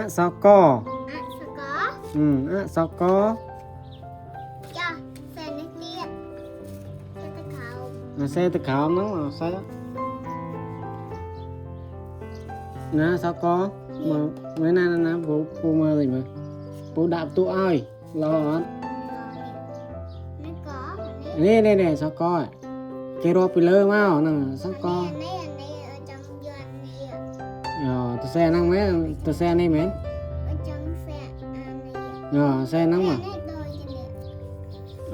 sao co sao có sao co cho xe nước liệt cho ta khẩu xe tự khảo nó mà xe nè sao co mà mấy nay nè bố mơ gì mà bố đạp tụ ai lo hả nó có nè sao co cái rô pillar mau nè sao co này ở trong giường này tôi xe năng mấy tôi xe này mấy ở trong xe này xe năng mà này đôi cho nè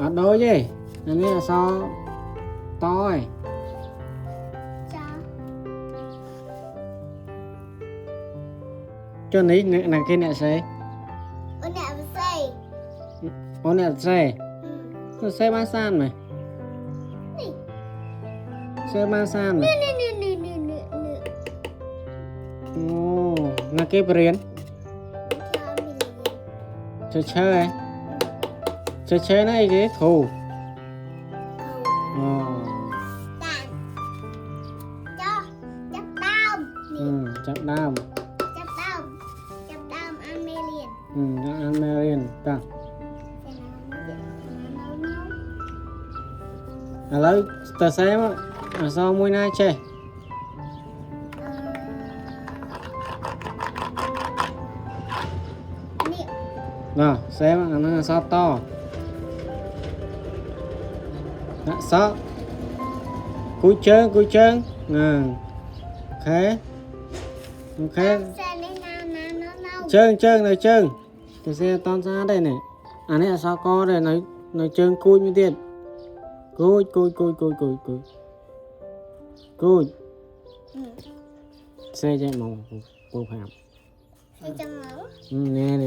ở đôi chứ anh ấy là sao to rồi cho cho ní nàng kia nè xe ở nè xe ô nè xe ừ. xe ba san mày Nè. xe ba san mày Nè. ồ nàng kia bền Cho mình chơi này cái thù đàn cho chấp đam chậm đam chấp đam ăn mê liền ăn mê liền ta lấy tờ xe mà sao môi nay chơi nào xe mà nó là sao to đó, sao cúi chân ok chân cái xe to ra đây này này là sao co đây nói chân cúi như tiền cúi xe chạy màu bông phạm nè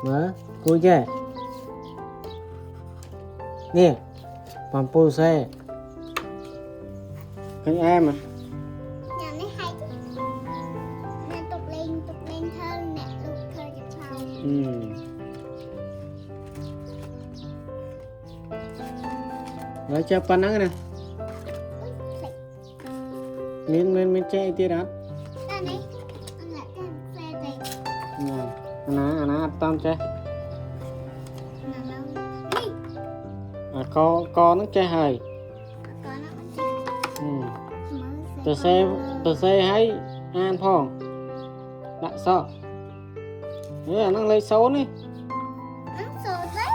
mở cúi kìa nè bằng pô xe cái em à nhà này hay chứ nè tục lên thân nè lục thời chụp hồng lấy cho pan nắng nè miếng chạy tiết đó ta này anh lại cái xe này anh tam chơi nó co nó chơi hơi có nó từ xe hay an phong lại sao thế là nó lấy số đi nó sổ đấy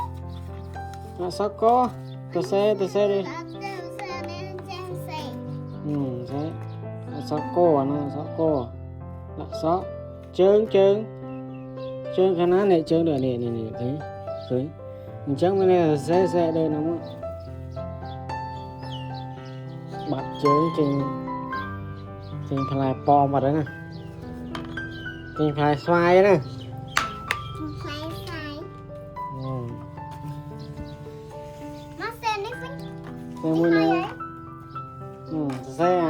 lại sao co từ xe đi xe thế lại sao co sao co lại sao trơn cái ná này trơn được nè thấy thấy mình chắc bên này là xe đây nó bật trơn trên phải po mà đấy nè trên phải xoay nè nó xe này xe mua này xe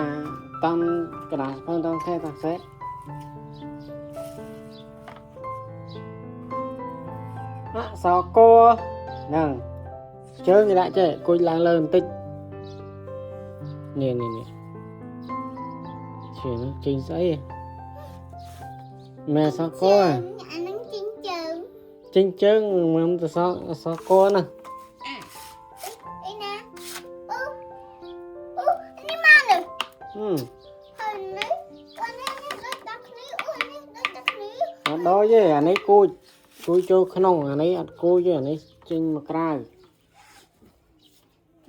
tam cái đá con tam xe sao cô nè chơi người đại chơi cô lang lơn tích nè chuyện chính xác mẹ sao cô à anh nắng chính chừng mà từ sao cô nè đây nè anh mà được đó chứ anh ấy cô cho khăn ông anh ấy cô chứ anh ấy trên mặt ra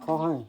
khó hay